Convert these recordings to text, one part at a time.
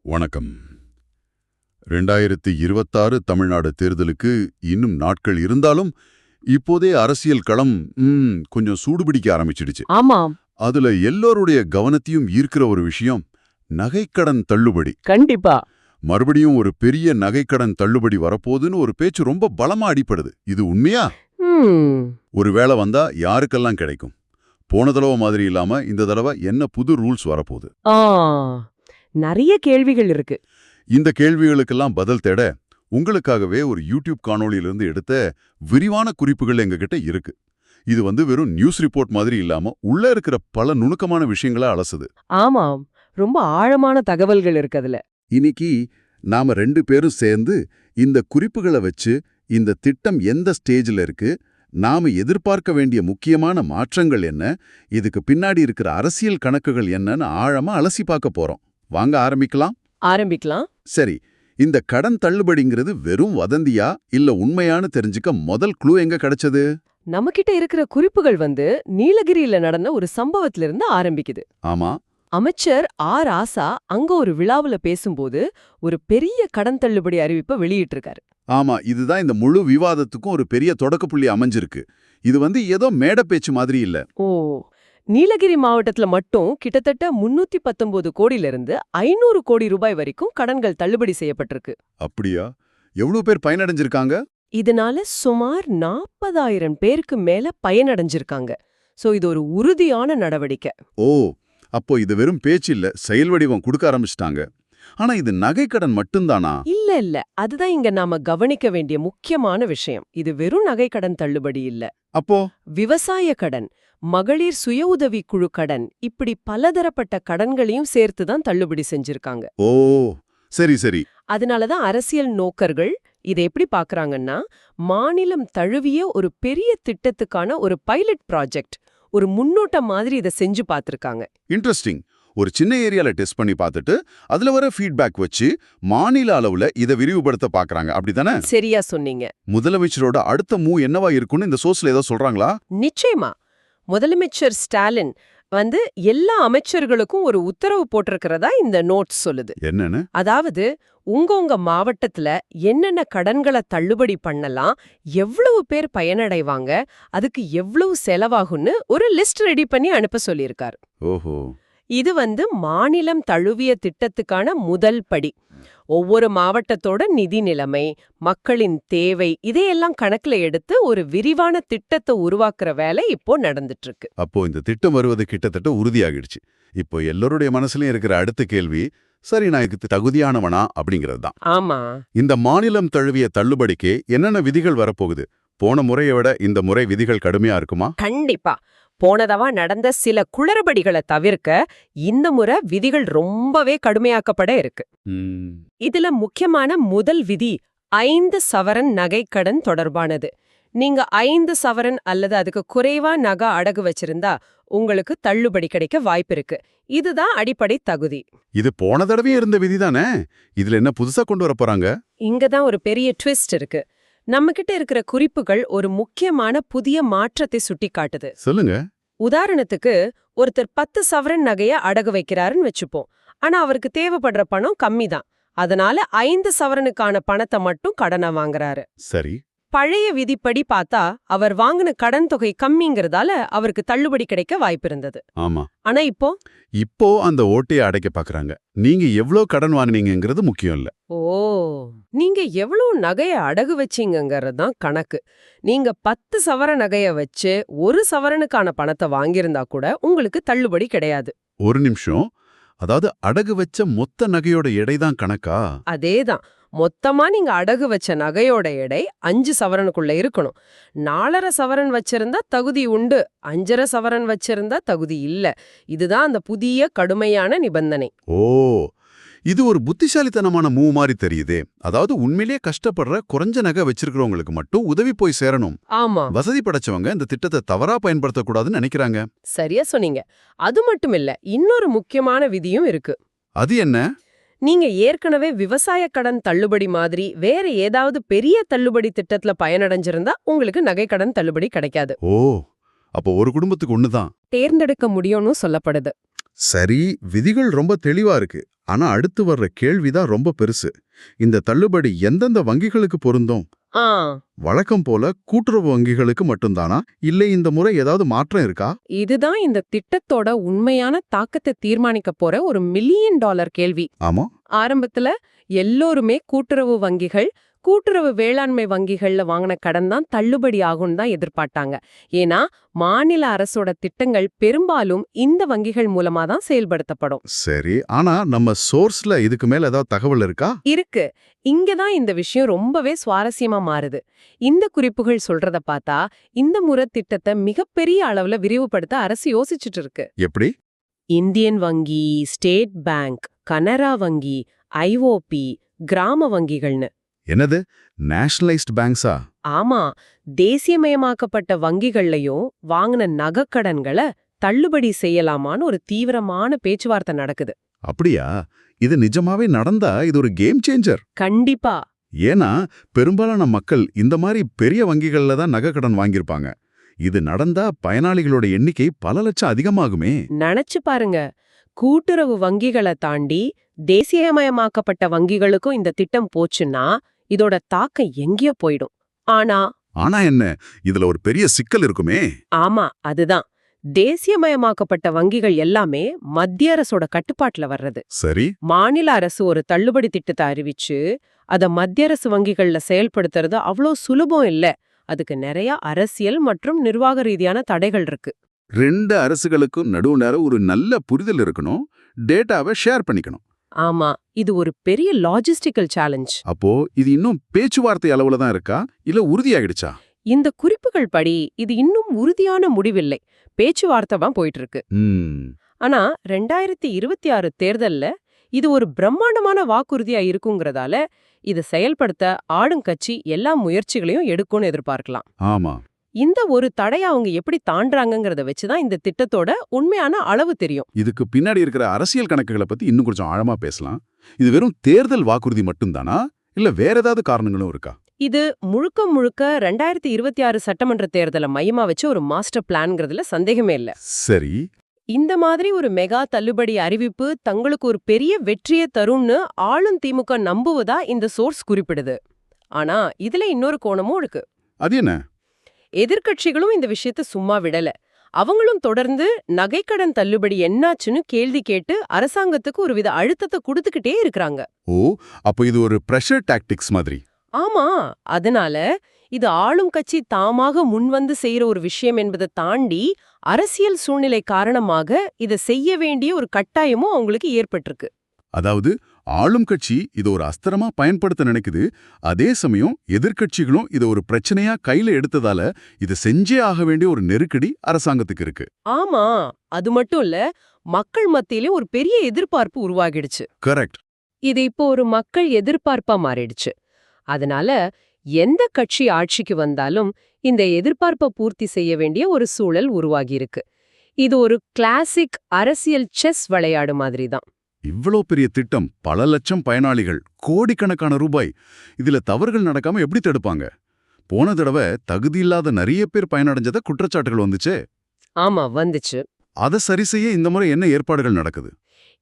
வணக்கம். 2026 தமிழ்நாடு தேர்தலுக்கு இன்னும் நாட்கள் இருந்தாலும் இப்போதே அரசியல் களம் கொஞ்சம் சூடுபிடிக்க ஆரம்பிச்சிடுச்சு. ஆமாம், அதுல எல்லோருடைய கவனத்தையும் ஈர்க்கிற ஒரு விஷயம் நகைக்கடன் தள்ளுபடி. கண்டிப்பா. மறுபடியும் ஒரு பெரிய நகைக்கடன் தள்ளுபடி வரப்போகுதுன்னு ஒரு பேச்சு ரொம்ப பலமா அடிப்படுது. இது உண்மையா? ஒருவேளை வந்தா யாருக்கெல்லாம் கிடைக்கும்? போன தடவை மாதிரி இல்லாம இந்த தடவை என்ன புது ரூல்ஸ் வரப்போகுது? நிறைய கேள்விகள் இருக்கு. இந்த கேள்விகளுக்கெல்லாம் பதில் தேட உங்களுக்காகவே ஒரு யூடியூப் காணொளியிலிருந்து எடுத்த விரிவான குறிப்புகள் எங்ககிட்ட இருக்கு. இது வெறும் நியூஸ் ரிப்போர்ட் மாதிரி இல்லாம உள்ள இருக்கிற பல நுணுக்கமான விஷயங்களா அலசுது. ஆமாம், ரொம்ப ஆழமான தகவல்கள் இருக்கு அதுல. இன்னைக்கு நாம 2 பேரும் சேர்ந்து இந்த குறிப்புகளை வச்சு இந்த திட்டம் எந்த ஸ்டேஜ்ல இருக்கு, நாம எதிர்பார்க்க வேண்டிய முக்கியமான மாற்றங்கள் என்ன, இதுக்கு பின்னாடி இருக்கிற அரசியல் கணக்குகள் என்னன்னு ஆழமா அலசி பார்க்க போறோம். வாங்க ஆரம்பிக்கலாம். சரி, இந்த கடன் தள்ளுபடிங்கிறது வெறும் வதந்தியா இல்ல உண்மையானு தெரிஞ்சுக்க முதல் க்ளூ எங்க கிடைச்சது? நம்மகிட்ட இருக்கிற குறிப்புகள் நீலகிரியில நடந்த ஒரு சம்பவத்திலிருந்து ஆரம்பிக்குது. ஆமா, அமைச்சர் ராசா அங்க ஒரு விழாவுல பேசும்போது ஒரு பெரிய கடன் தள்ளுபடி அறிவிப்பை வெளியிட்டிருக்காரு. ஆமா, இதுதான் இந்த முழு விவாதத்துக்கும் ஒரு பெரிய தொடக்க புள்ளி அமைஞ்சிருக்கு. இது ஏதோ மேடை பேச்சு மாதிரி இல்ல. ஓ, நீலகிரி மாவட்டத்துல மட்டும் கிட்டத்தட்ட 319 கோடியிலிருந்து 500 கோடி ரூபாய் வரைக்கும் கடன்கள் தள்ளுபடி செய்யப்பட்டிருக்கு. அப்படியா? எவ்வளவு பேர் பயனடைஞ்சிருக்காங்க? இதனால சுமார் 40,000 பேருக்கு மேல பயனடைஞ்சிருக்காங்க. சோ இது ஒரு உறுதியான நடவடிக்கை. ஓ, அப்போ இது வெறும் பேச்சு இல்ல, செயல் வடிவம் கொடுக்க ஆரம்பிச்சிட்டாங்க. ஆனா இது நகைக்கடன் மட்டும்தானா? இல்ல, அதுதான் இங்க நாம கவனிக்க வேண்டிய முக்கியமான விஷயம். இது வெறும் நகைக்கடன் தள்ளுபடி இல்ல. அப்போ விவசாய கடன், மகளிர் சுய உதவி குழு கடன், இப்படி பலதரப்பட்ட கடன்களையும் சேர்த்துதான் தள்ளுபடி செஞ்சிருக்காங்க. ஓ, சரி. அதனாலதான் அரசியல் நோக்கர்கள் இதை எப்படி பாக்குறாங்கன்னா, மாநிலம் தழுவிய ஒரு பெரிய திட்டத்துக்கான ஒரு பைலட் ப்ராஜெக்ட், ஒரு முன்னோட்டம் மாதிரி இதை செஞ்சு பார்த்திருக்காங்க. இன்ட்ரெஸ்டிங். ஒரு சின்ன ஏரியால டெஸ்ட் பண்ணி பார்த்துட்டு அதுல வர ஃபீட்பேக் வச்சு மாநில அளவுல இதை விரிவுபடுத்த பாக்குறாங்க. அப்படிதானே? சரியா சொன்னீங்க. முதலமைச்சரோட அடுத்த மூவ் என்னவா இருக்குன்னு இந்த சோர்ஸ்ல ஏதோ சொல்றாங்களா? நிச்சயமா. முதலமைச்சர் ஸ்டாலின் எல்லா அமைச்சர்களுக்கும் ஒரு உத்தரவு போட்டிருக்கிறதா இந்த நோட்ஸ் சொல்லுது. என்னன்னு? அதாவது உங்க மாவட்டத்துல என்னென்ன கடன்களை தள்ளுபடி பண்ணலாம், எவ்வளவு பேர் பயனடைவாங்க, அதுக்கு எவ்வளவு செலவாகும்னு ஒரு லிஸ்ட் ரெடி பண்ணி அனுப்ப சொல்லியிருக்காரு. ஓஹோ, இது மாநிலம் தழுவிய திட்டத்துக்கான முதல் படி. ஒவ்வொரு மாவட்டத்தோட நிதி நிலைமை, மக்களின் தேவை, இதையெல்லாம் கணக்குல எடுத்து ஒரு விரிவான திட்டத்தை உருவாக்குற வேலை இப்போ நடந்துட்டு இருக்கு. அப்போ இந்த திட்டம் வருவது கிட்டத்தட்ட உறுதியாகிடுச்சு. இப்போ எல்லோருடைய மனசுலயும் இருக்கிற அடுத்த கேள்வி, சரி, நான் இதுக்கு தகுதியானவனா அப்படிங்கிறது தான். ஆமா, இந்த மாநிலம் தழுவிய தள்ளுபடிக்கு என்னென்ன விதிகள் வரப்போகுது? போன முறையை விட இந்த முறை விதிகள் கடுமையா இருக்குமா? கண்டிப்பா. போனதவா நடந்த சில குளறுபடிகளை தவிர்க்க இந்த முறை விதிகள் ரொம்பவே கடுமையாக்கப்பட இருக்கு. இதுல முக்கியமான முதல் விதி 5 சவரன் நகைக்கடன் தொடர்பானது. நீங்க 5 சவரன் அல்லது அதுக்கு குறைவா நகை அடகு வச்சிருந்தா உங்களுக்கு தள்ளுபடி கிடைக்க வாய்ப்பு இருக்கு. இதுதான் அடிப்படை தகுதி. இது போன தடவையே இருந்த விதிதானே? இதுல என்ன புதுசா கொண்டு வர போறாங்க? இங்கதான் ஒரு பெரிய ட்விஸ்ட் இருக்கு. நம்ம கிட்ட இருக்கிற குறிப்புகள் ஒரு முக்கியமான புதிய மாற்றத்தை சுட்டி காட்டுது. சொல்லுங்க. உதாரணத்துக்கு, ஒருத்தர் 10 சவரன் நகைய அடகு வைக்கிறாருன்னு வச்சுப்போம். ஆனா அவருக்கு தேவைப்படுற பணம் கம்மி தான். அதனால 5 சவரனுக்கான பணத்தை மட்டும் கடனா வாங்குறாரு. சரி. பழைய விதிப்படி பார்த்தா அவர் வாங்கின கடன் தொகை கம்மிங்கிறதால அவருக்கு தள்ளுபடி கிடைக்க வாய்ப்பு இருந்தது. ஆமா. ஆனா இப்போ அந்த ஓட்டையை அடைக்க பாக்குறாங்க. நீங்க எவ்வளவு கடன் வாங்கினீங்கிறது முக்கியம் இல்ல. ஓ, நீங்க எவ்வளவு நகைய அடகு வச்சீங்கிறது தான் கணக்கு. நீங்க 10 சவர நகைய வச்சு 1 சவரனுக்கான பணத்தை வாங்கியிருந்தா கூட உங்களுக்கு தள்ளுபடி கிடையாது. ஒரு நிமிஷம், அதாவது அடகு வச்ச மொத்த நகையோட எடை தான் கணக்கா? அதேதான். மொத்தமா நீங்க அடகு வச்ச நகையோட எடை 5 சவரனுக்குள்ள இருக்கணும். 4.5 சவரன் வச்சிருந்தா தகுதி உண்டு, 5.5 சவரன் வச்சிருந்தா தகுதி இல்ல. இதுதான் அந்த புதிய கடுமையான நிபந்தனை. ஓ, இது ஒரு புத்திசாலித்தனமான மூவ் மாதிரி தெரியுதே. அதாவது உண்மையிலேயே கஷ்டப்படுற குறைஞ்ச நகை வச்சிருக்கிறவங்களுக்கு மட்டும் உதவி போய் சேரணும். ஆமா, வசதி படைச்சவங்க இந்த திட்டத்தை தவறா பயன்படுத்தக்கூடாதுன்னு நினைக்கிறாங்க. சரியா சொன்னீங்க. அது மட்டும் இல்ல, இன்னொரு முக்கியமான விதியும் இருக்கு. அது என்ன? நீங்க ஏற்கனவே விவசாய கடன் தள்ளுபடி மாதிரி வேற ஏதாவது பெரிய தள்ளுபடி திட்டத்துல பயனடைஞ்சிருந்தா உங்களுக்கு நகை கடன் தள்ளுபடி கிடைக்காது. ஓ, அப்போ ஒரு குடும்பத்துக்கு ஒண்ணுதான் தேர்ந்தெடுக்க முடியும்னு சொல்லப்படுது. சரி, விதிகள் ரொம்ப தெளிவா இருக்கு. ஆனா அடுத்து வர்ற கேள்விதான் ரொம்ப பெருசு. இந்த தள்ளுபடி எந்தெந்த வங்கிகளுக்கு பொருந்தும்? ஆ வழக்கம் போல கூட்டுறவு வங்கிகளுக்கு மட்டும்தானா? இல்லை இந்த முறை ஏதாவது மாற்றம் இருக்கா? இதுதான் இந்த திட்டத்தோட உண்மையான தாக்கத்தை தீர்மானிக்க போற ஒரு மில்லியன் டாலர் கேள்வி. ஆமா. ஆரம்பத்துல எல்லோருமே கூட்டுறவு வங்கிகள், கூட்டுறவு வேளாண்மை வங்கிகள்ல வாங்கின கடன் தான் தள்ளுபடி ஆகும்னு தான் எதிர்பார்த்தாங்க. ஏன்னா மாநில அரசோட திட்டங்கள் பெரும்பாலும் இந்த வங்கிகள் மூலமா தான் செயல்படுத்தப்படும். சரி, ஆனா நம்ம சோர்ஸ்ல இதுக்கு மேல ஏதாவது தகவல் இருக்கா? இருக்கு. இங்கதான் இந்த விஷயம் ரொம்பவே சுவாரஸ்யமா மாறுது. இந்த குறிப்புகள் சொல்றத பார்த்தா இந்த முறை திட்டத்தை மிகப்பெரிய அளவுல விரிவுபடுத்த அரசு யோசிச்சுட்டு இருக்கு. எப்படி? இந்தியன் வங்கி, ஸ்டேட் பேங்க், கனரா வங்கி, ஐஓபி, கிராம வங்கிகள்னு. என்னது? நேஷனலைஸ்ட் பேங்க்ஸா? ஆமா, தேசியமயமாக்கப்பட்ட வங்கிகள்லயும் வாங்கின நகைக்கடன்களை தள்ளுபடி செய்யலாமான்னு ஒரு தீவிரமான பேச்சுவார்த்தை நடக்குது. அப்படியா? இது நிஜமாவே நடந்தா இது ஒரு கேம் சேஞ்சர். கண்டிப்பா. ஏன்னா பெரும்பாலான மக்கள் இந்த மாதிரி பெரிய வங்கிகள்ல தான் நகை கடன் வாங்கியிருப்பாங்க. இது நடந்தா பயனாளிகளோட எண்ணிக்கை பல லட்சம் அதிகமாகுமே. நினைச்சு பாருங்க, கூட்டுறவு வங்கிகளை தாண்டி தேசியமயமாக்கப்பட்ட வங்கிகளுக்கும் இந்த திட்டம் போச்சுன்னா இதோட தாக்கம் எங்கேயோ போயிடும். ஆனா ஆனா என்ன, இதுல ஒரு பெரிய சிக்கல் இருக்குமே. ஆமா, அதுதான். தேசியமயமாக்கப்பட்ட வங்கிகள் எல்லாமே மத்திய அரசோட கட்டுப்பாட்டுல வர்றது. சரி. மாநில அரசு ஒரு தள்ளுபடி திட்டத்தை அறிவிச்சு அத மத்திய அரசு வங்கிகள்ல செயல்படுத்துறது அவ்வளோ சுலபம் இல்ல. அதுக்கு நிறைய அரசியல் மற்றும் நிர்வாக ரீதியான தடைகள் இருக்கு. ரெண்டு அரசுகளுக்கும் நடுவுல ஒரு நல்ல புரிதல் இருக்கணும், டேட்டாவை ஷேர் பண்ணிக்கணும். ஆமா, இது ஒரு பெரிய லாஜிஸ்டிக்கல் சேலஞ்ச். அப்போ இது இன்னும் பேச்சுவார்த்தை அளவுல தான் இருக்கா, இல்ல உறுதியாகிடுச்சா? இந்த குறிப்புகள் படி இது இன்னும் உறுதியான முடிவில்லை, பேச்சுவார்த்தை தான் போயிட்டு இருக்கு. ஆனா 2026 தேர்தல்ல இது ஒரு பிரம்மாண்டமான வாக்குறுதியா இருக்குங்கிறதால இதை செயல்படுத்த ஆளுங்கட்சி எல்லா முயற்சிகளையும் எடுக்கும்னு எதிர்பார்க்கலாம். ஆமா. இந்த ஒரு தடையை அவங்க எப்படி தாண்டாங்கங்கிறத வச்சுதான் இந்த திட்டத்தோட உண்மையான அளவு தெரியும். இதுக்கு பின்னாடி இருக்கிற அரசியல் கணக்குகளை பத்தி இன்னும் கொஞ்சம் ஆழமா பேசலாம். இது வெறும் தேர்தல் வாக்குறுதி மட்டும்தானா, இல்ல வேற ஏதாவது காரணங்களும் இருக்கா? இது முழுக்க முழுக்க 2026 சட்டமன்ற தேர்தலை மையமா வச்சு ஒரு மாஸ்டர் பிளான்ங்கிறதுல சந்தேகமே இல்ல. சரி. இந்த மாதிரி ஒரு மெகா தள்ளுபடி அறிவிப்பு தங்களுக்கு ஒரு பெரிய வெற்றியை தரும்னு ஆளும் திமுக நம்புவதா இந்த சோர்ஸ் குறிப்பிடுது. ஆனா இதுல இன்னொரு கோணமும் இருக்கு. அது என்ன? எதிர்க்கட்சிகளும் இந்த விஷயத்தை சும்மா விடல. அவங்களும் தொடர்ந்து நகைக்கடன் தள்ளுபடி என்னாச்சுன்னு கேள்வி கேட்டு அரசாங்கத்துக்கு ஒருவித அழுத்தத்தை கொடுத்துக்கிட்டே இருக்கிறாங்க. ஓ, அப்போ இது ஒரு பிரஷர் டாக்டிக்ஸ் மாதிரி. ஆமா, அதனால இது ஆளும் கட்சி தாமாக முன்வந்து செய்யற ஒரு விஷயம் என்பதை தாண்டி அரசியல் சூழ்நிலை காரணமாக இதை செய்ய வேண்டிய ஒரு கட்டாயமும் அவங்களுக்கு ஏற்பட்டிருக்கு. அதாவது ஆளும் கட்சி இதை ஒரு அஸ்திரமா பயன்படுத்த நினைக்குது, அதே சமயம் எதிர்க்கட்சிகளும் இதை ஒரு பிரச்சனையா கையில எடுத்ததால இதை செஞ்சே ஆக வேண்டிய ஒரு நெருக்கடி அரசாங்கத்துக்கு இருக்கு. ஆமா, அது மட்டும் இல்ல, மக்கள் மத்தியிலும் ஒரு பெரிய எதிர்பார்ப்பு உருவாகிடுச்சு. கரெக்ட். இது இப்போ ஒரு மக்கள் எதிர்பார்ப்பா மாறிடுச்சு. அதனால எந்த கட்சி ஆட்சிக்கு வந்தாலும் இந்த எதிர்பார்ப்பை பூர்த்தி செய்ய வேண்டிய ஒரு சூழல் உருவாகியிருக்கு. இது ஒரு கிளாசிக் அரசியல் செஸ் விளையாடு மாதிரி தான். இவ்வளோ பெரிய திட்டம், பல லட்சம் பயனாளிகள், கோடிக்கணக்கான ரூபாய், இதுல தவறுகள் நடக்காம எப்படி தடுப்பாங்க? போன தடவை தகுதியில்லாத நிறைய பேர் பயனடைஞ்சத குற்றச்சாட்டுகள் வந்துச்சே. ஆமா, வந்துச்சு. அதை சரி செய்ய இந்த முறை என்ன ஏற்பாடுகள் நடக்குது?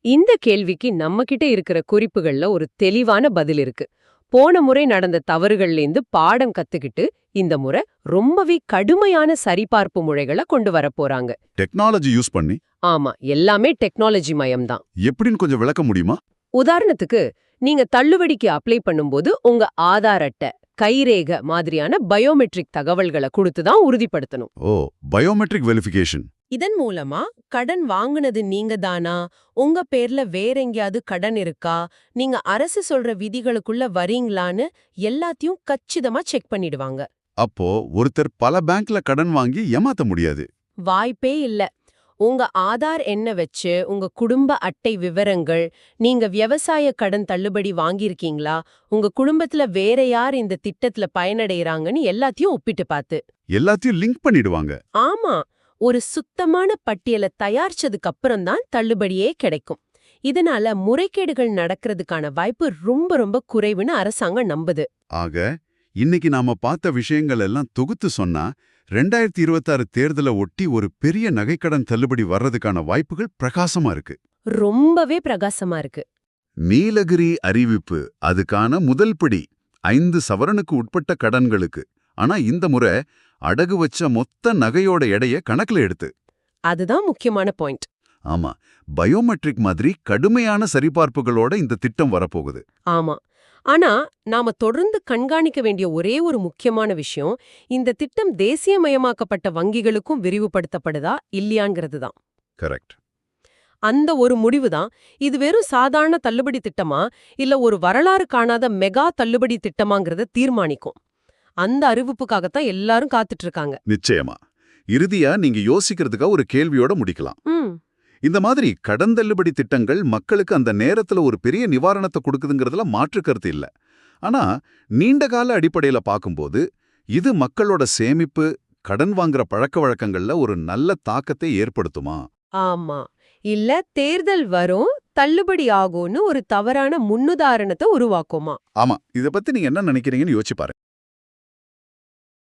இந்த கேள்விக்கு நம்ம கிட்ட இருக்கிற குறிப்புகள்ல ஒரு தெளிவான பதில் இருக்கு. போன முறை நடந்த தவறுகள்லேருந்து பாடம் கத்துக்கிட்டு இந்த முறை ரொம்பவே கடுமையான சரிபார்ப்பு முறைகளை கொண்டு வர போறாங்க. டெக்னாலஜி யூஸ் பண்ணி? ஆமா, எல்லாமே டெக்னாலஜி மயம்தான். எப்படின்னு கொஞ்சம் விளக்க முடியுமா? உதாரணத்துக்கு, நீங்க தள்ளுபடிக்கு அப்ளை பண்ணும்போது உங்க ஆதார் அட்டை, கைரேகை மாதிரியான பயோமெட்ரிக் தகவல்களை கொடுத்து தான் உறுதிப்படுத்தணும். ஓ, பயோமெட்ரிக் வெரிஃபிகேஷன். இதன் மூலமா கடன் வாங்குனது நீங்க தானா, உங்க பேர்ல வேற எங்கேயாவது கடன் இருக்கா, நீங்க அரசு சொல்ற விதிகளுக்குள்ள வரீங்களான்னு எல்லாத்தையும் கச்சிதமா செக் பண்ணிடுவாங்க. அப்போ ஒருத்தர் பல பேங்க்ல கடன் வாங்கி ஏமாத்த முடியாது. வாய்ப்பே இல்ல. உங்க ஆதார் எண்ணை வச்சு உங்க குடும்ப அட்டை விவரங்கள், நீங்க விவசாய கடன் தள்ளுபடி வாங்கியிருக்கீங்களா, உங்க குடும்பத்துல வேற யார் இந்த திட்டத்துல பயனடைறாங்கன்னு எல்லாத்தையும் ஒப்பிட்டு பார்த்து எல்லாத்தையும் லிங்க் பண்ணிடுவாங்க. ஆமா, ஒரு சுத்தமான பட்டியலை தயாரிச்சதுக்கு அப்புறம் தான் தள்ளுபடியே கிடைக்கும். இதனால முறைகேடுகள் நடக்கிறதுக்கான வாய்ப்பு ரொம்ப ரொம்ப குறைவுன்னு அரசாங்கம் நம்புது. ஆக இன்னைக்கு நாம பார்த்த விஷயங்கள் எல்லாம் தொகுத்து சொன்னா 2026 தேர்தலை ஒட்டி ஒரு பெரிய நகைக்கடன் தள்ளுபடி வர்றதுக்கான வாய்ப்புகள் பிரகாசமா இருக்கு. ரொம்பவே பிரகாசமா இருக்கு. நீலகிரி அறிவிப்பு அதுக்கான முதல் படி 5 சவரனுக்கு உட்பட்ட கடன்களுக்கு. ஆனா இந்த முறை அடகு வச்ச மொத்த நகையோட எடைய கணக்குல எடுத்து. அதுதான் முக்கியமான பாயிண்ட். ஆமா, பயோமெட்ரிக் மாதிரி கடுமையான சரிபார்ப்புகளோட இந்த திட்டம் வரப்போகுது. ஆமா. ஆனா நாம தொடர்ந்து கண்காணிக்க வேண்டிய ஒரே ஒரு முக்கியமான விஷயம், இந்த திட்டம் தேசியமயமாக்கப்பட்ட வங்கிகளுக்கும் விரிவுபடுத்தப்படுதா இல்லையாங்கிறது தான். கரெக்ட். அந்த ஒரு முடிவு தான் இது வெறும் சாதாரண தள்ளுபடி திட்டமா இல்ல ஒரு வரலாறு காணாத மெகா தள்ளுபடி திட்டமாங்கிறத தீர்மானிக்கும். அந்த அறிவிப்புக்காகத்தான் எல்லாரும் காத்துட்டு இருக்காங்க. நிச்சயமா. இறுதியா நீங்க யோசிக்கிறதுக்கா ஒரு கேள்வியோட முடிக்கலாம். இந்த மாதிரி கடன் தள்ளுபடி திட்டங்கள் மக்களுக்கு அந்த நேரத்துல ஒரு பெரிய நிவாரணத்தை கொடுக்குதுங்கிறதுல மாற்று கருத்து இல்ல. ஆனா நீண்டகால அடிப்படையில பார்க்கும்போது இது மக்களோட சேமிப்பு, கடன் வாங்குற பழக்க வழக்கங்கள்ல ஒரு நல்ல தாக்கத்தை ஏற்படுத்துமா? ஆமா. இல்ல தேர்தல் வரும், தள்ளுபடி ஆகும்னு ஒரு தவறான முன்னுதாரணத்தை உருவாக்குமா? ஆமா, இத பத்தி நீங்க என்ன நினைக்கிறீங்கன்னு யோசிச்சு பாருங்க.